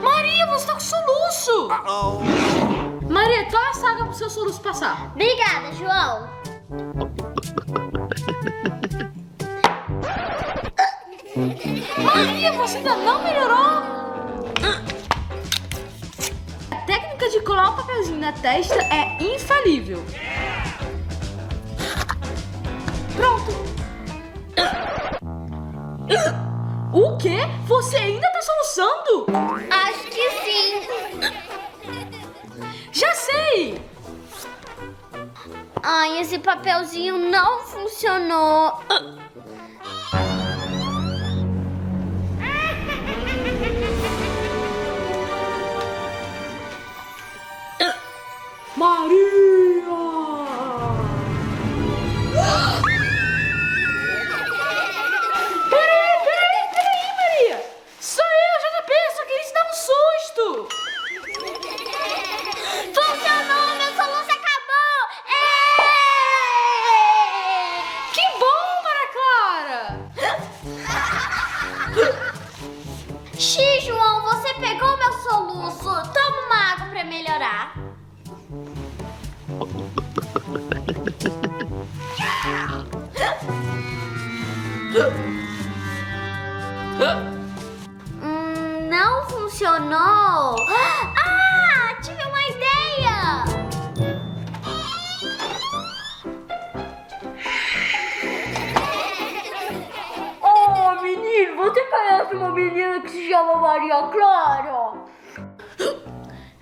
Maria, você tá com soluço! Maria, toma a saga pro seu soluço passar. Obrigada, João. Maria, você ainda não melhorou? A técnica de colar o papelzinho na testa é infalível. Pronto. O quê? Você ainda tá soluçando? Acho que sim. Já sei! Ai, esse papelzinho não funcionou. Maria! Peraí, Maria! Sou eu, JP, só queria te dar um susto! Funcionou, meu soluço acabou! Que bom, Maria Clara! Xi, João, você pegou meu soluço. Toma uma água pra melhorar. Não funcionou. Ah, tive uma ideia. Oh, menino, você conhece uma menina que se chama Maria Clara?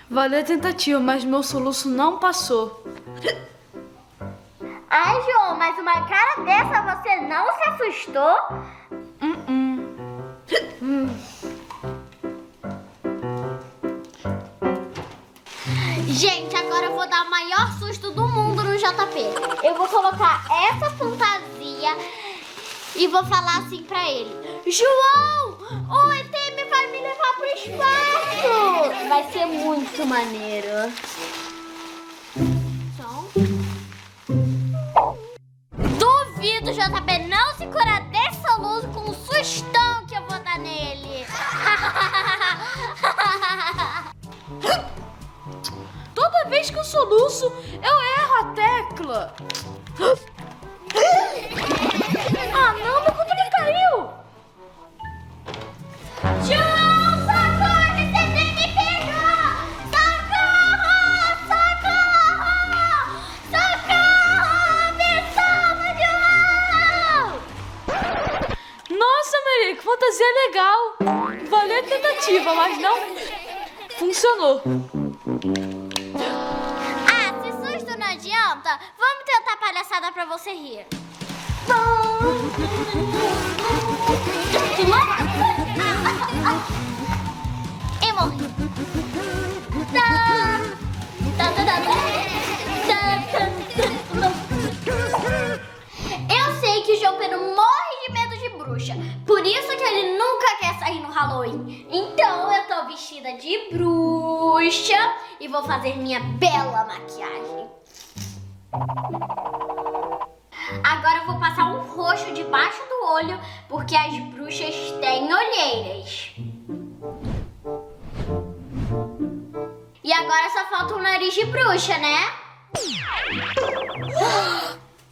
Valeu a tentativa, mas meu soluço não passou. Ai, João, mas uma cara dessa você não se assustou? Gente, agora eu vou dar o maior susto do mundo no JP. Eu vou colocar essa fantasia e vou falar assim pra ele: João, o ET vai me levar pro espaço. Vai ser muito maneiro. Duvido, JP, não se curar desse soluço com o sustão que eu vou dar nele. Toda vez que eu soluço, eu erro a tecla. Ah, não, meu controle caiu. João, socorro, você me pegou! Socorro, socorro! Socorro, me salva, João! Nossa, Maria, que fantasia legal. Valeu a tentativa, mas não funcionou. Ah, se susto não adianta, vamos tentar palhaçada pra você rir. E morri. Eu sei que o João Pedro morre de medo de bruxa, por isso que ele nunca quer sair no Halloween. Então eu tô vestida de bruxa e vou fazer minha bela maquiagem. Agora eu vou passar um roxo debaixo do olho, porque as bruxas têm olheiras. E agora só falta um nariz de bruxa, né?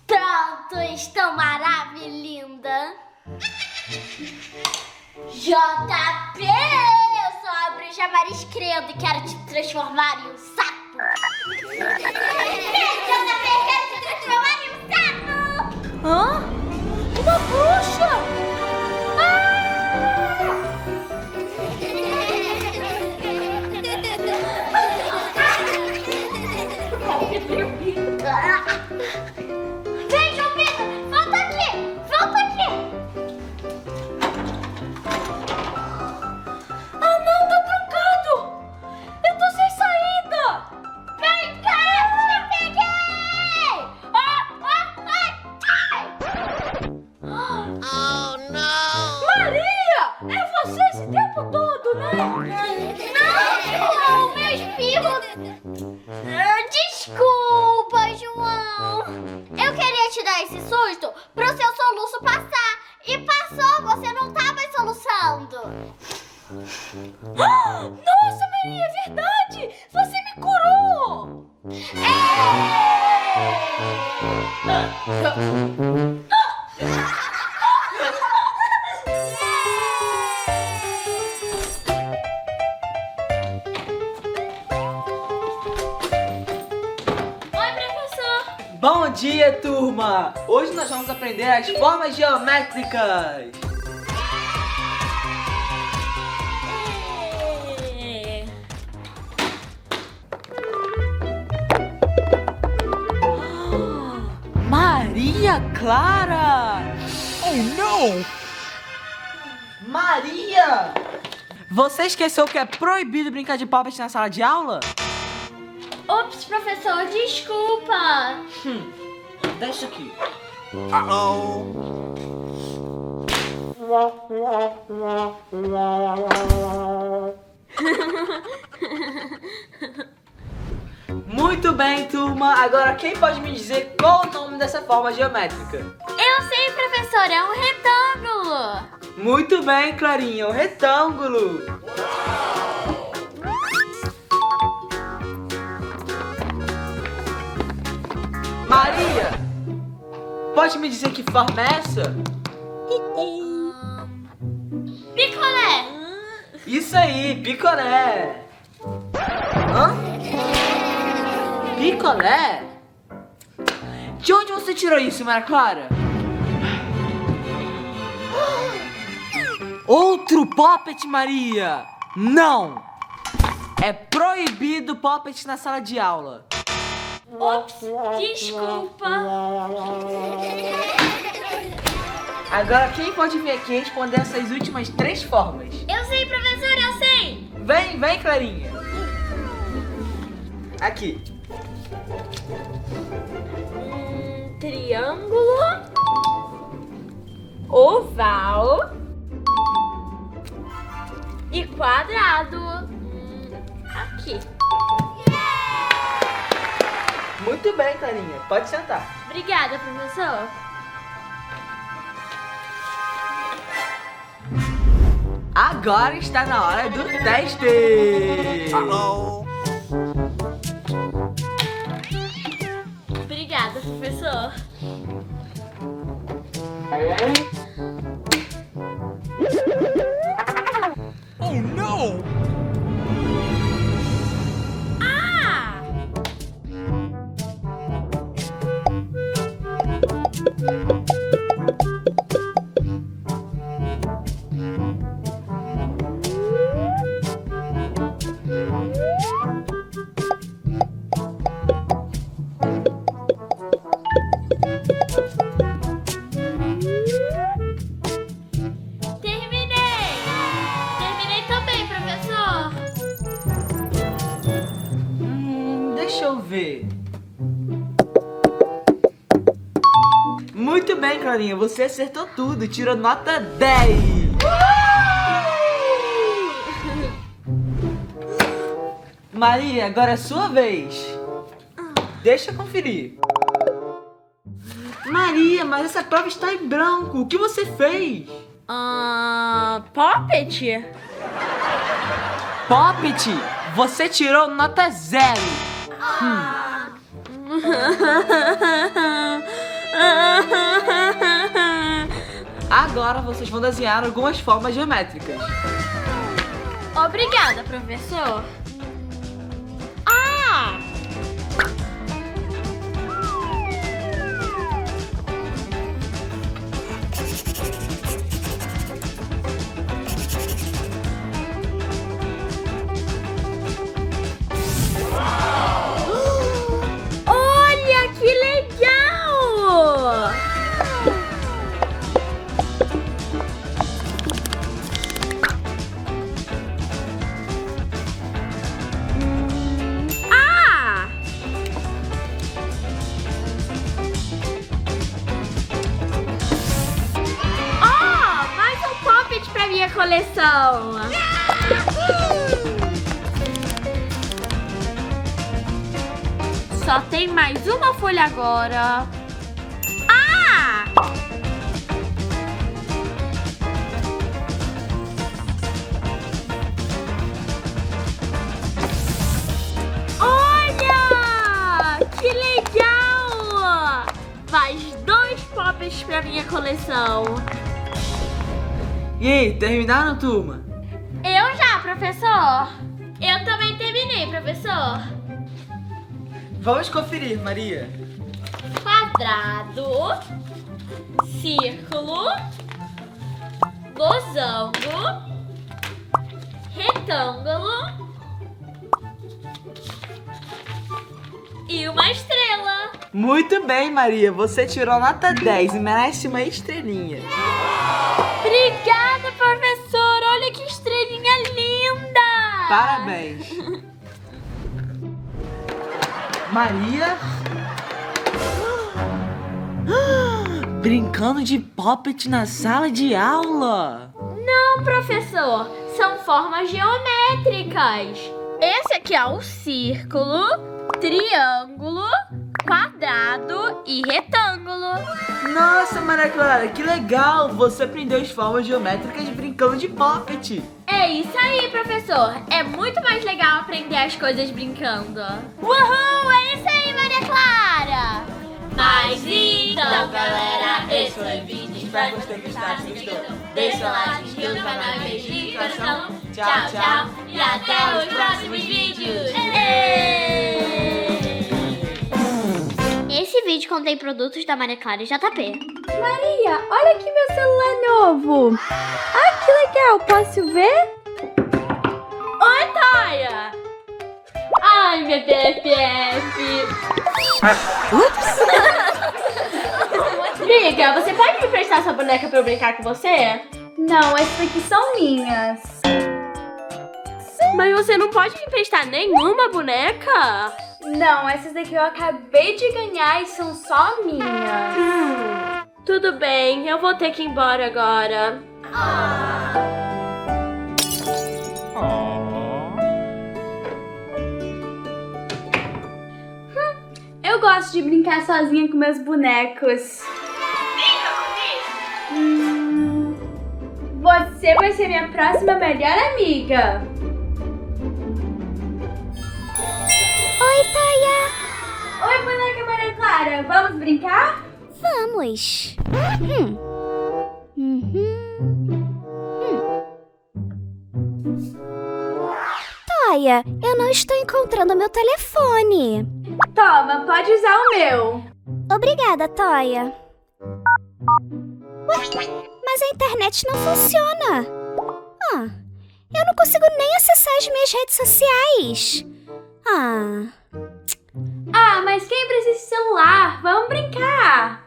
Pronto, estou maravilhosa. JP, eu sou a bruxa Maris Credo e quero te transformar em um sapo. JP, quero te transformar em um sapo. Hã? Uma bruxa? Vem, João Pedro, volta aqui, volta aqui. Ah, não, tá trancado. Eu tô sem saída. Vem cá, te peguei. Maria, é você esse tempo todo, né? Não, meu espirro. Desculpa, João. Nossa, Maria, é verdade! Você me curou! Oi, professor. Bom dia, turma! Hoje nós vamos aprender as formas geométricas. Maria Clara! Oh não! Maria! Você esqueceu que é proibido brincar de puppet na sala de aula? Ops, professor, desculpa. Deixa aqui. Muito bem, turma. Agora quem pode me dizer qual o nome dessa forma geométrica? Eu sei, professor, é um retângulo. Muito bem, Clarinha, o retângulo. Maria, pode me dizer que forma é essa? Picolé. Isso aí, picolé. Hã? Picolé? De onde você tirou isso, Maria Clara? Outro puppet, Maria! Não! É proibido puppet na sala de aula. Ops, desculpa. Agora quem pode vir aqui responder essas últimas 3 formas? Eu sei, professor, eu sei. Vem, Clarinha. Aqui. Triângulo, oval e quadrado. Aqui. Muito bem, Clarinha. Pode sentar. Obrigada, professor. Agora está na hora do teste. Obrigada, professor. Oh não! Terminei também, professor. Deixa eu ver. Muito bem, Clarinha. Você acertou tudo. Tirou nota 10. Maria, agora é sua vez. Deixa eu conferir. Maria, mas essa prova está em branco. O que você fez? Puppet? Poppet, você tirou nota 0. Agora vocês vão desenhar algumas formas geométricas. Obrigada, professor. Olha que legal! Mais um puppet pra minha coleção. Só tem mais uma folha agora. lápis pra minha coleção. E aí, terminaram, turma? Eu já, professor. Eu também terminei, professor. Vamos conferir, Maria. Quadrado, círculo, losango, retângulo e uma estrela. Muito bem, Maria. Você tirou nota 10 e merece uma estrelinha. Obrigada, professor. Olha que estrelinha linda. Parabéns. Maria? Brincando de Poppet na sala de aula. Não, professor. São formas geométricas. Esse aqui é o círculo, triângulo, quadrado e retângulo. Nossa, Maria Clara, que legal. Você aprendeu as formas geométricas brincando de Poppet. É isso aí, professor. É muito mais legal aprender as coisas brincando. Uhul! É isso aí, Maria Clara! Mas então, galera, esse foi o vídeo. Espero que vocês gostou. Deixa o like, se inscreva no canal e beijinho de coração. Tchau, tchau. E até os próximos vídeos. Esse vídeo contém produtos da Maria Clara e JP. Maria, olha aqui meu celular novo. Ah, que legal. Posso ver? Oi, Taia! Ai, minha BFF! Amiga, você pode me prestar essa boneca pra eu brincar com você? Não, essas aqui são minhas. Mas você não pode me emprestar nenhuma boneca? Não, essas daqui eu acabei de ganhar e são só minhas. Tudo bem, eu vou ter que ir embora agora. Eu gosto de brincar sozinha com meus bonecos. Você vai ser minha próxima melhor amiga. Oi, Taia! Oi, boneca Maria Clara, vamos brincar? Vamos! Taia, eu não estou encontrando meu telefone. Toma, pode usar o meu. Obrigada, Taia. Ué, mas a internet não funciona. Eu não consigo nem acessar as minhas redes sociais. Mas quem precisa de celular? Vamos brincar.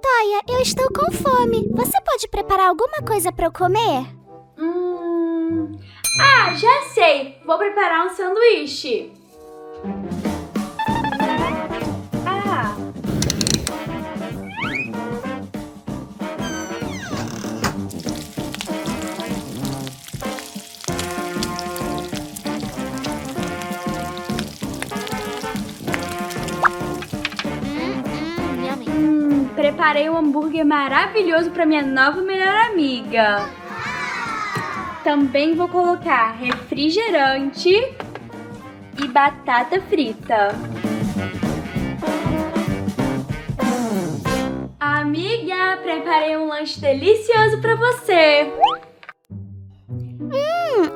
Taia, eu estou com fome. Você pode preparar alguma coisa para eu comer? Já sei. Vou preparar um sanduíche. Preparei um hambúrguer maravilhoso para minha nova melhor amiga. Também vou colocar refrigerante e batata frita. Amiga, preparei um lanche delicioso para você.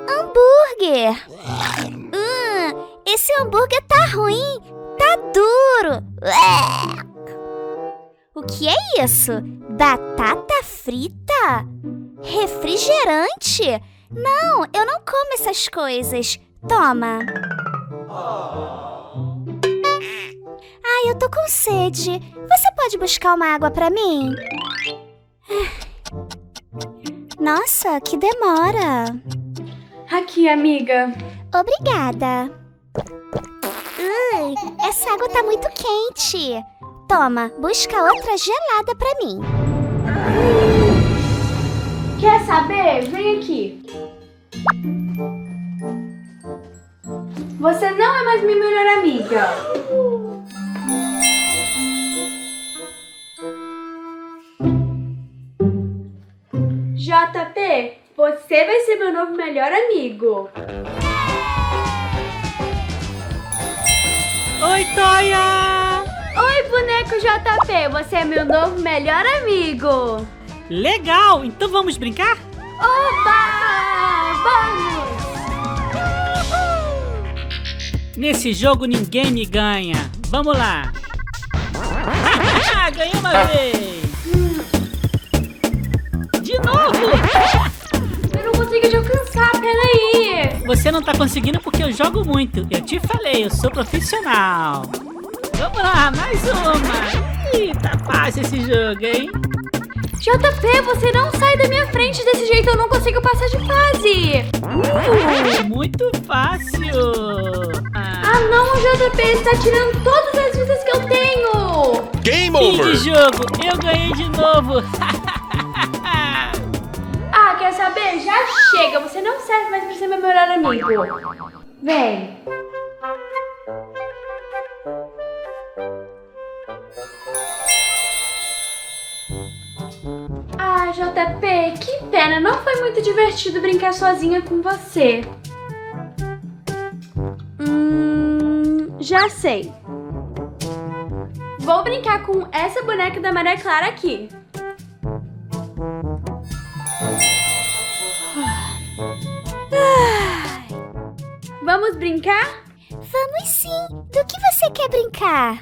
Hambúrguer. Esse hambúrguer tá ruim, tá duro. O que é isso? Batata frita? Refrigerante? Não, eu não como essas coisas. Toma. Eu tô com sede. Você pode buscar uma água pra mim? Nossa, que demora. Aqui, amiga. Obrigada. Essa água tá muito quente. Toma, busca outra gelada pra mim. Quer saber? Vem aqui. Você não é mais minha melhor amiga. JP, você vai ser meu novo melhor amigo. Oi, Taia! Oi, boneco JP, você é meu novo melhor amigo. Legal, então vamos brincar? Oba! Vamos! Nesse jogo ninguém me ganha. Vamos lá. Ganhei uma vez. De novo. Eu não consigo te alcançar, peraí. Você não tá conseguindo porque eu jogo muito. Eu te falei, eu sou profissional. Vamos lá, mais uma. Ih, tá fácil esse jogo, hein? JP, você não sai da minha frente desse jeito, eu não consigo passar de fase. Muito fácil. Ah não, JP, você tá tirando todas as vidas que eu tenho. Game Fim over! de jogo, eu ganhei de novo. Ah, quer saber? Já chega, você não serve mais pra ser meu melhor amigo. Vem. Ah, JP, que pena, não foi muito divertido brincar sozinha com você. Já sei. Vou brincar com essa boneca da Maria Clara aqui. Vamos brincar? Vamos sim. Do que você quer brincar?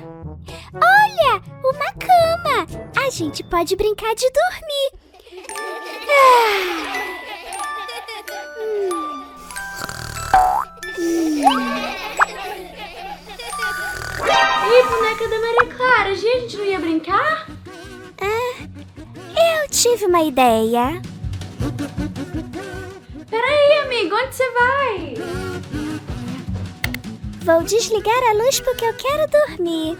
Olha, uma cama. A gente pode brincar de dormir. Ih, boneca da Maria Clara, a gente não ia brincar? Eu tive uma ideia. Peraí, amigo, onde você vai? Vou desligar a luz porque eu quero dormir.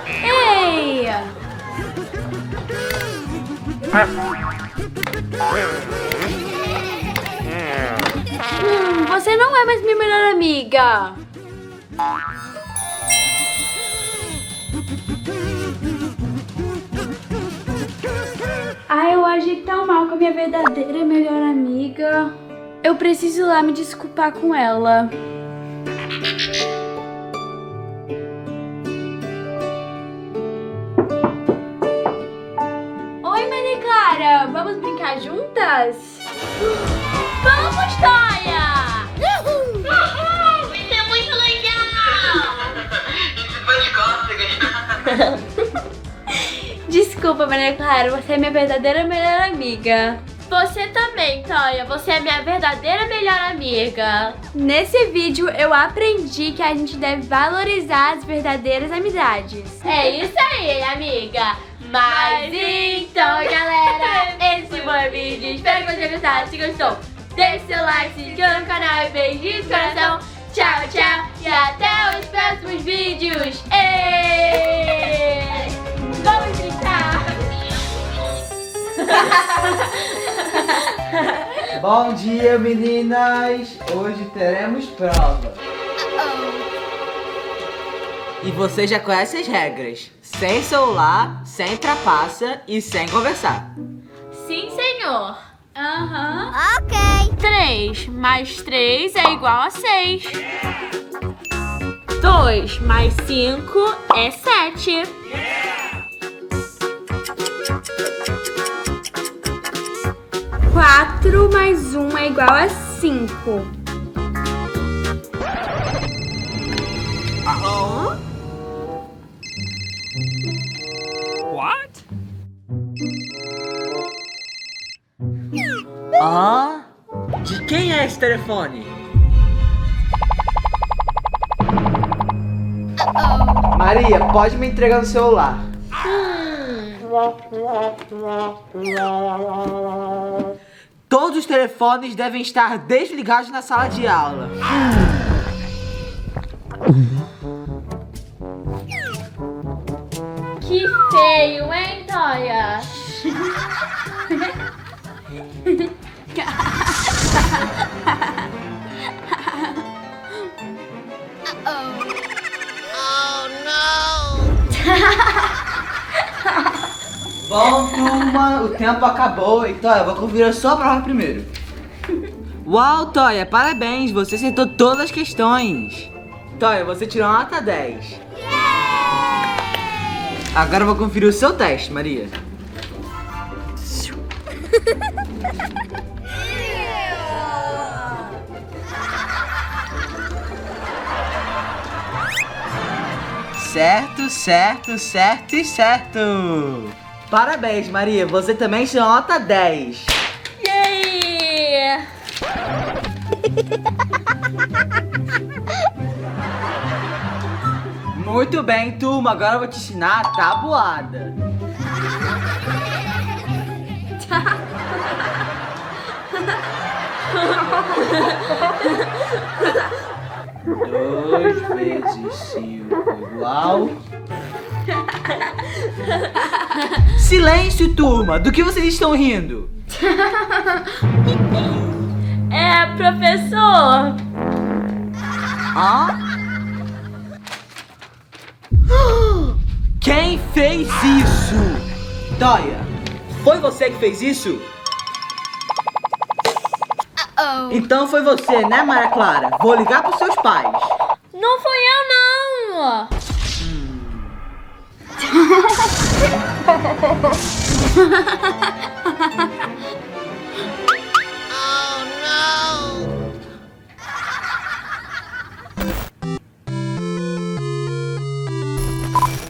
Ei! Você não é mais minha melhor amiga. Ah, eu agi tão mal com a minha verdadeira melhor amiga. Eu preciso ir lá me desculpar com ela. Oi, Maria Clara, vamos brincar juntas? Vamos, Toia! Isso é muito legal! Desculpa, Maria Clara, você é minha verdadeira melhor amiga. Você também, Toia. Você é minha verdadeira melhor amiga. Nesse vídeo eu aprendi que a gente deve valorizar as verdadeiras amizades. É isso aí, amiga. Mas então, galera, esse foi o vídeo. Espero que você tenha gostado. Se gostou, deixe seu like, se inscreva no canal e beijinhos no coração. Tchau, tchau e até os próximos vídeos. Vamos brincar! Bom dia, meninas! Hoje teremos prova. E você já conhece as regras. Sem celular, sem trapaça e sem conversar. Sim, senhor. Aham. Ok. 3 mais 3 é igual a 6. 2 mais 5 é 7. Quatro mais 1 é igual a 5. What? Ah? De quem é esse telefone? Maria, pode me entregar no celular. Todos os telefones devem estar desligados na sala de aula. Que feio, hein, Toia? Bom, turma, o tempo acabou. Então, eu vou conferir a sua prova primeiro. Uau, Toia, parabéns, você acertou todas as questões. Toia, você tirou nota 10. Yeah! Agora eu vou conferir o seu teste, Maria. Certo, certo, certo e certo. Parabéns, Maria. Você também tirou nota 10. Yay! Muito bem, turma. Agora eu vou te ensinar a tabuada. Dois vezes 5 igual. Silêncio, turma! Do que vocês estão rindo? Professor. Hã? Quem fez isso? Toia, foi você que fez isso? Então foi você, né, Maria Clara? Vou ligar pros seus pais. Não fui eu, não.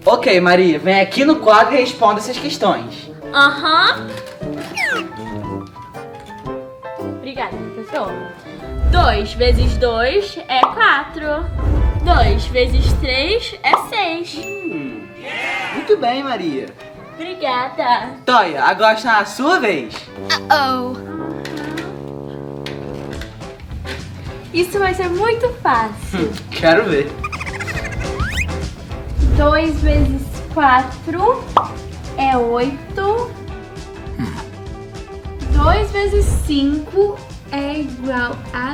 Ok, Maria, vem aqui no quadro e responda essas questões. Aham. Obrigada, professor. 2 vezes 2 é 4. 2 vezes 3 é 6. Muito bem, Maria. Obrigada. Toia, agora está na sua vez. Isso vai ser muito fácil. Quero ver. 2 vezes 4 é 8. 2 vezes 5 é igual a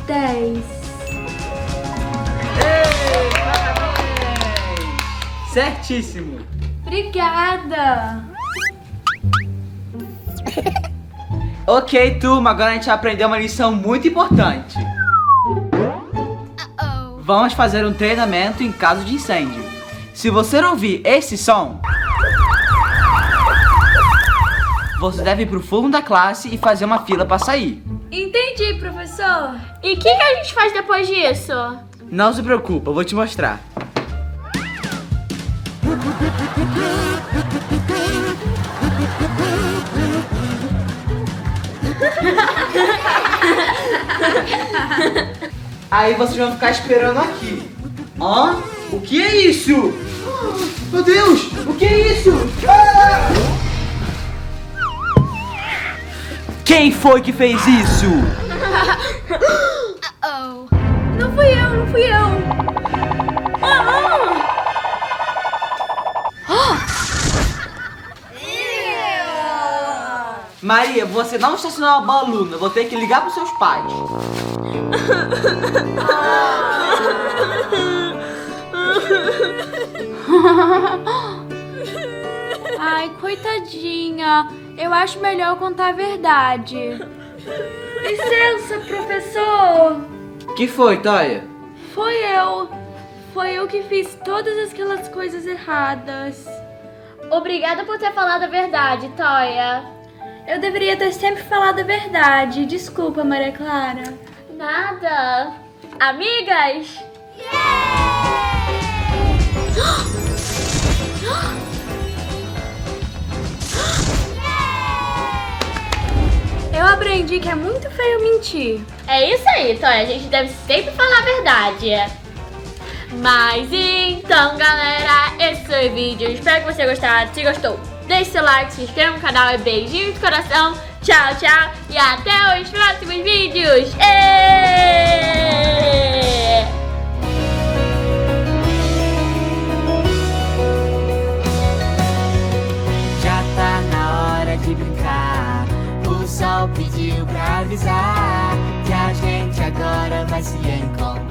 10. Certíssimo. Obrigada. Ok, turma, agora a gente aprendeu uma lição muito importante. Vamos fazer um treinamento em caso de incêndio. Se você ouvir esse som, você deve ir pro fundo da classe e fazer uma fila para sair. Entendi, professor. E o que a gente faz depois disso? Não se preocupa, eu vou te mostrar. Aí vocês vão ficar esperando aqui. Hã? O que é isso? Meu Deus! O que é isso? Ah! Quem foi que fez isso? Não fui eu, não fui eu. Maria, você não estacionou a baluna. Vou ter que ligar pros seus pais. Ai, coitadinha. Eu acho melhor contar a verdade. Licença, professor. Que foi, Toia? Foi eu que fiz todas aquelas coisas erradas. Obrigada por ter falado a verdade, Toia. Eu deveria ter sempre falado a verdade. Desculpa, Maria Clara. Nada. Amigas? Eu aprendi que é muito feio mentir. É isso aí, Toia. A gente deve sempre falar a verdade. Mas então, galera, esse foi o vídeo. Espero que você tenha gostado. Se gostou, deixe seu like, se inscreva no canal e beijinhos de coração. Tchau, tchau. E até os próximos vídeos. Já tá na hora de brincar. O sol pediu pra avisar que a gente agora vai se encontrar.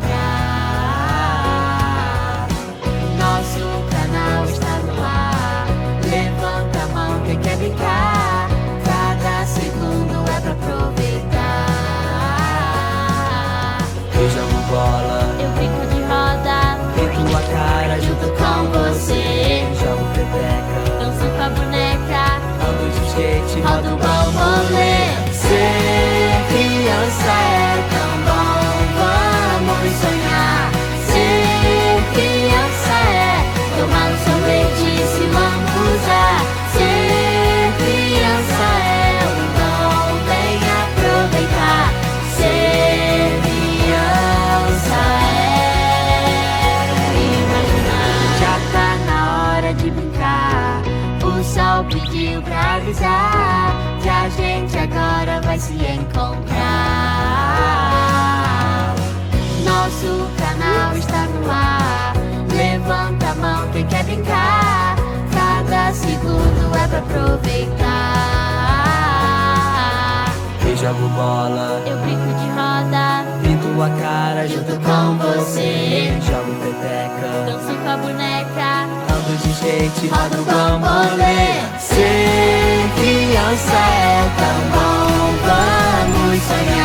Nosso canal está no ar. Levanta a mão, quem quer brincar. Cada segundo é pra aproveitar. avisar que a gente agora vai se encontrar. Nosso canal está no ar. Levanta a mão quem quer brincar. Cada segundo é pra aproveitar. Eu jogo bola, Eu brinco de roda, pinto a cara junto com você. Jogo peteca, danço com a boneca. ando de skate, rodo bambolê. Ser criança é tão bom, vamos sonhar.